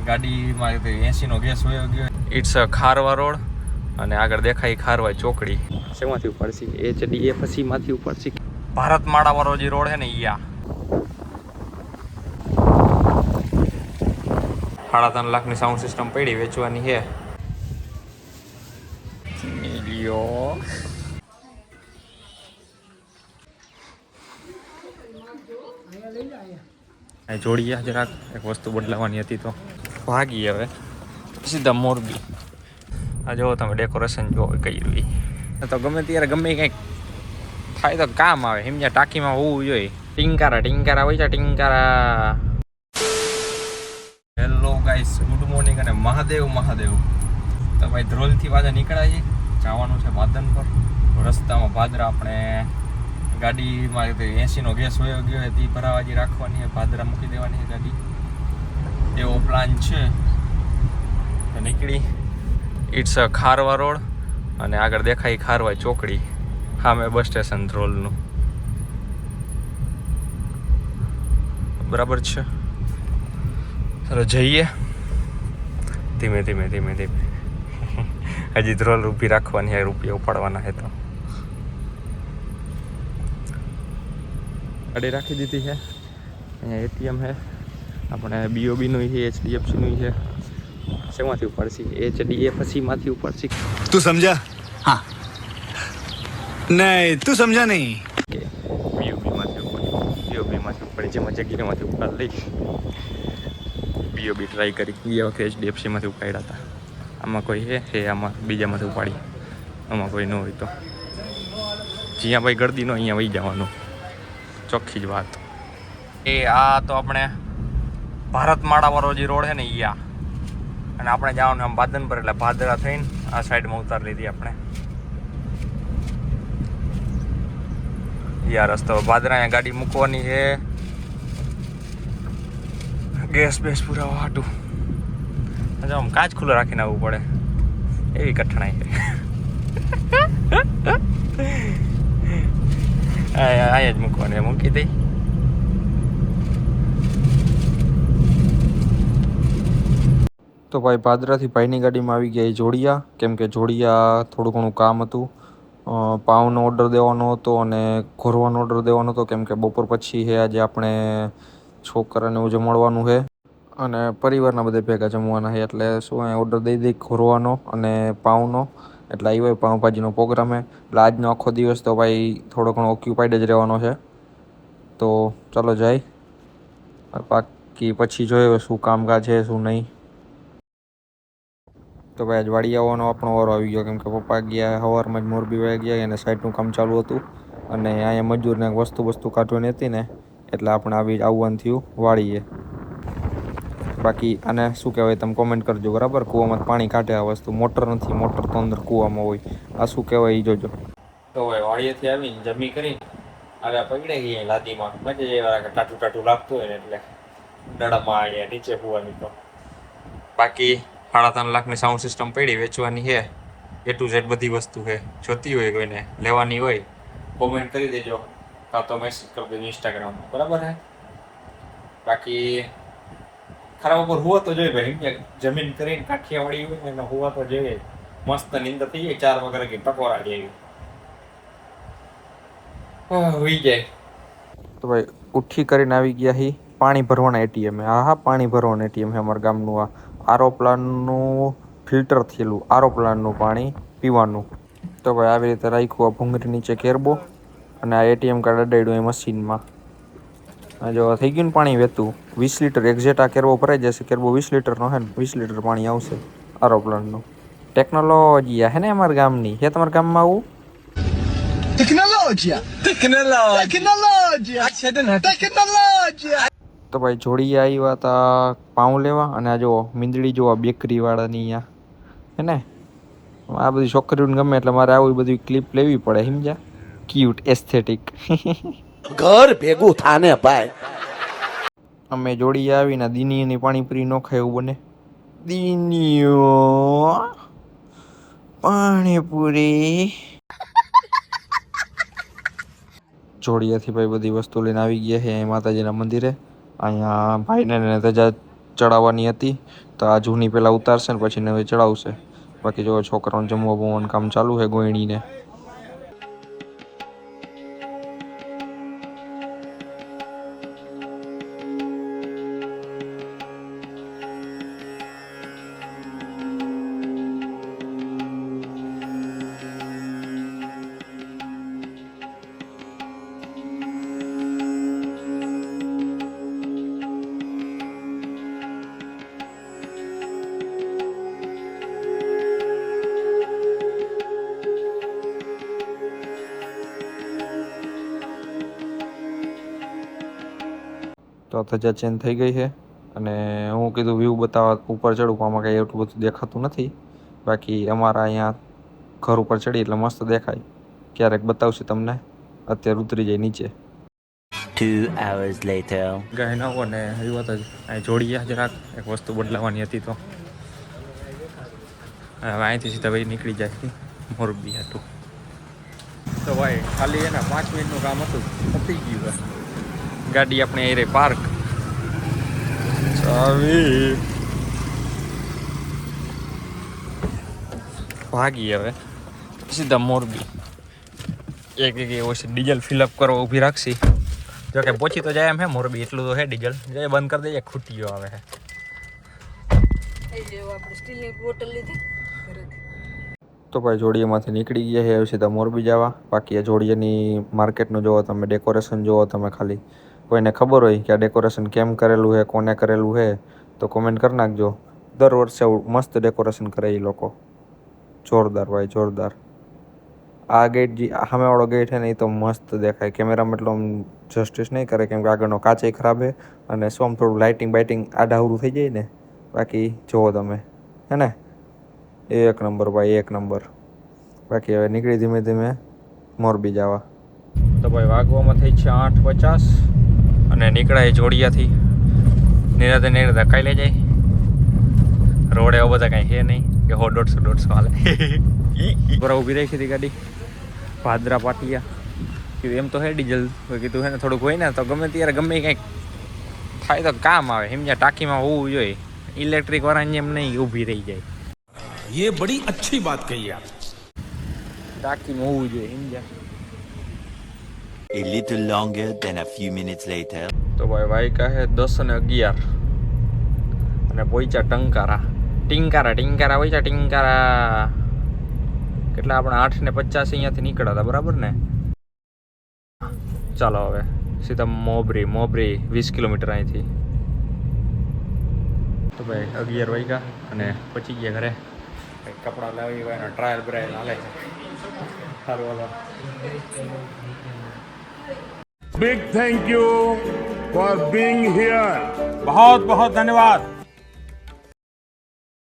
ગાડીમાં 80નો ગેસ વયો ગયો. ઇટ્સ અ ખારવા રોડ અને આગળ દેખાય ખારવા ચોકડી. શેમાંથી ઉપડશી? HDFC માંથી ઉપડશી. ભારત માળા વાળો જે રોડ છે ને ઈયા 3.5 લાખની સાઉન્ડ સિસ્ટમ પડી વેચવાની છે. લ્યો જોડિયા જરાક એક વસ્તુ બદલાવાની હતી તો ભાગી હવે સીધા મોરબી. આ જો તમે ડેકોરેશન જો કર્યું તો ગમે ત્યારે ગમે કંઈક થાય તો કામ આવે. સમજ્યા? ટાંકીમાં હોવું જોઈએ. ટિંકારા હોય છે ટિંકારા. હેલો ગાઈસ, ગુડ મોર્નિંગ અને મહાદેવ. તો ભાઈ ધ્રોલથી પાછા નીકળ્યા છીએ. જવાનું છે માધન પર. રસ્તામાં ભાદરા આપણે ગાડીમાં 80નો ગેસ વયો ગયો હોય તે ભરાવાજી રાખવાની છે. ભાદરા મૂકી દેવાની છે ગાડી, એવો પ્લાન છે. તો નીકળી. ઇટ્સ અ ખારવા રોડ અને આગળ દેખાય ખારવા ચોકડી. સામે બસ સ્ટેશન ધ્રોલનું. બરાબર છે. ચાલો જઈએ ધીમે ધીમે. હજી ધ્રોલ ઊભી રાખવાની છે, રૂપિયા ઉપાડવાના છે. તો ગાડી રાખી દીધી છે. અહીંયા ATM છે આપણે. BOBનું છે, HDFCનું છે. શેમાંથી ઉપાડશી? HDFC માંથી ઉપાડશી. તું સમજા? હા. નહીં તું સમજા નહીં. BOB માંથી ઉપાડી. જેમાં જગ્યામાંથી ઉપાડ લઈ. BOB ટ્રાય કરી. ગયા વખતે HDFC માંથી ઉપાડ્યા હતા. આમાં કોઈ છે આમાં બીજામાંથી ઉપાડી. આમાં કોઈ ન હોય તો જ્યાં ભાઈ ગળદી ન અહીંયા વહી જવાનું. ચોખ્ખી જ વાત. આ તો આપણે ભારત માળા વાળો જે રોડ છે ને ઈયા અને આપણે જવાનું આમ બાદન પર એટલે ભાદરા થઈને આ સાઈડમાં ઉતાર લીધી આપણે. યા રસ્તો ભાદરા અહીંયા ગાડી મૂકવાની છે. ગેસ બેસ પુરાવા હાટું આમ કાચ ખુલ્લો રાખીને આવવું પડે એવી કઠણાઈ છે. અહીંયા જ મૂકવાની મૂકી દઈ. તો ભાઈ ભાદરાથી ભાઈની ગાડીમાં આવી ગયા જોડિયા. કેમ કે જોડિયા થોડું ઘણું કામ હતું. પાઉનો ઓર્ડર દેવાનો હતો અને ઘોરવાનો ઓર્ડર દેવાનો હતો. કેમ કે બપોર પછી છે આજે આપણે છોકરાને એવું જમાડવાનું છે અને પરિવારના બધા ભેગા જમવાના છે. એટલે શું અહીંયા ઓર્ડર દઈ ઘોરવાનો અને પાઉનો. એટલે આવ્યો પાઉંભાજીનો પ્રોગ્રામ છે. એટલે આજનો આખો દિવસ તો ભાઈ થોડો ઘણો ઓક્યુપાઈડ જ રહેવાનો છે. તો ચાલો જાય. બાકી પછી જોઈએ શું કામકાજ છે શું નહીં. તો ભાઈ આજ વાડી આવવાનો આપણો વારો આવી ગયો. કેમ કે પપ્પા ગયા સવારમાં જ મોરબી વયા ગયા અને સાઈડનું કામ ચાલુ હતું અને અહીંયા મજૂરને વસ્તુ કાઢવાની હતી ને એટલે આપણે આવવાનું થયું વાડીએ. બાકી આને શું કહેવાય તમે કોમેન્ટ કરજો બરાબર. કૂવામાં પાણી કાઢે આ વસ્તુ. મોટર નથી, મોટર તો અંદર કૂવામાં હોય. આ શું કહેવાય એ જોજો. તો ભાઈ વાડીએથી આવીને જમી કરીને હવે પકડે ગઈ લાદીમાં. મજા એવા ટાટું લાગતું હોય ને એટલે દડામાં અહીંયા નીચે હોવાની. તો બાકી 3.5 લાખની સાઉન્ડ સિસ્ટમ પડી વેચવાની છે. A to Z બધી વસ્તુ છે. જોતી હોય કોઈને લેવાની હોય કોમેન્ટ કરી દેજો કાં તો મેસેજ કરી દેજો ઇન્સ્ટાગ્રામમાં. બરાબર છે. બાકી ખરાબ ઉપર હુવા તો જોઈએ ભાઈ. જમીન કરીને કાઠિયાવાડી હોય ને એને હુવા તો જોઈએ. મસ્ત નીંદર થઈ જાય 4 વાગ્યા કે ટકોરા જેવી હોઈ જાય. તો ભાઈ ઉઠી કરીને આવી ગયા હી પાણી ભરવાના ATM. હા પાણી ભરવાના ATM છે અમારા ગામનું. આ આરો પ્લાનનું ફિલ્ટર થયેલું આરો પ્લાનનું પાણી પીવાનું. તો ભાઈ આવી રીતે રાખ્યું. આ ભૂંગળી નીચે કેરબો અને આ ATM કાર્ડ અડાડ્યું એ મશીનમાં. જો થઈ ગયું ને પાણી વહેતું 20 લીટર એક્ઝેક્ટ. આ કેરબો ભરાઈ જશે. કેરબો 20 લીટરનો છે ને 20 લીટર પાણી આવશે આરો પ્લાનનું. ટેકનોલોજી હે ને અમારા ગામની. હે તમારા ગામમાં આવું ટેકનોલોજી? તો ભાઈ જોડિયા આવ્યા હતા પાઉં લેવા અને આ જો મીંદડી જોવા બેકરી વાળાની અહીંયા હે ને. આ બધી છોકરીઓને ગમે એટલે મારે આવી બધી ક્લિપ લેવી પડે સમજ્યા. ક્યુટ એસ્થેટિક ઘર ભેગું થાને ભાઈ. અમે જોડિયા આવીને દીનીની પાણીપુરી ન ખાય એવું બને. દીનીઓ પાણીપુરી. જોડિયાથી ભાઈ બધી વસ્તુ લઈને આવી ગયા છે માતાજીના મંદિરે. અહીંયા ભાઈને ધજા ચડાવવાની હતી, તો આ જૂની પહેલાં ઉતારશે ને પછી નવી ચડાવશે. બાકી જો છોકરાઓને જમવા બમવાનું કામ ચાલુ છે ગોયણીને. તો ધજા ચેન્જ થઈ ગઈ છે અને હું કીધું વ્યૂ બતાવવા ઉપર ચડું, આમાં કંઈ એટલું બધું દેખાતું નથી. બાકી અમારા અહીંયા ઘર ઉપર ચડી એટલે મસ્ત દેખાય. ક્યારેક બતાવશું તમને. અત્યારે ઉતરી જાય નીચે. 2 hours later. ગાય ના હોય ને એ વાત જ અહીં જોડીએ જરાક એક વસ્તુ બદલાવાની હતી તો હવે અહીંથી સીધા ભાઈ નીકળી જાય મોરબી હતું. તો ભાઈ ખાલી એના 5 મિનિટનું કામ હતું, પતી ગયું. ગાડી આપણે એ રે પાર્ક ચાવી ભાગી હવે સીધા મોરબી. એક ઓછી ડીઝલ ફિલઅપ કરવા ઊભી રાખશી. જો કે પહોંચી તો જાય એમ હે મોરબી, એટલું તો હે ડીઝલ. જાય બંધ કરી દઈએ, ખૂટીઓ આવે હે. તો ભાઈ જોડિયામાંથી નીકળી ગયા છે, હવે સીધા મોરબી જવા. બાકી આ જોડિયાની માર્કેટનું જોવો તમે, ડેકોરેશન જોવો તમે. ખાલી કોઈને ખબર હોય કે આ ડેકોરેશન કેમ કરેલું છે, કોને કરેલું છે, તો કોમેન્ટ કરી નાખજો. દર વર્ષે મસ્ત ડેકોરેશન કરે એ લોકો. જોરદાર ભાઈ, જોરદાર. આ ગેટ જે સામેવાળો ગેટ છે ને એ તો મસ્ત દેખાય. કેમેરામાં એટલું આમ જસ્ટિસ નહીં કરે, કેમ કે આગળનો કાચે ખરાબ છે અને શું આમ થોડું લાઇટિંગ બાઇટિંગ આડાહરું થઈ જાય ને. બાકી જુઓ તમે, હે ને, એક નંબર ભાઈ, એક નંબર. બાકી હવે નીકળી ધીમે ધીમે મોરબી જવા. તો ભાઈ વાગવામાં થઈ છે 8:50 અને નીકળાય જોડિયાથી. નિરાતે કાંઈ લઈ જાય. રોડ એવા બધા કાંઈ છે નહીં કે 150 હાલે. બરાબર ઊભી રાખી હતી ગાડી ભાદરા પાટિયા. કીધું એમ તો હે ડીઝલ, કીધું હે ને થોડુંક હોય ને તો ગમે ત્યારે ગમે કંઈક થાય તો કામ આવે. સમજ્યા, ટાંકીમાં હોવું જોઈએ. ઇલેક્ટ્રિક વાળાની એમ નહીં ઊભી રહી જાય. ये बड़ी अच्छी बात कही आप. ટાંકીમાં હોવું જોઈએ, સમજ્યા. A little longer than a few minutes later. તો ભાઈ વાયકા હે 10:11 અને પહોંચ્યા ટિંકારા પહોંચ્યા ટિંકારા. કેટલા આપણે 8:50 અહીંયાથી નીકળ્યા હતા, બરાબર ને? ચાલો હવે સીધા મોબરી 20 કિલોમીટર અહીંથી. તો ભાઈ 11 વાગ્યા અને પહોંચી ગયા ઘરે. કપડાં લાવી હોય એનો ટ્રાયલ બ્રાયલ હાલે છે. સારું હાલો. Big thank you for being here. बहुत बहुत धन्यवाद.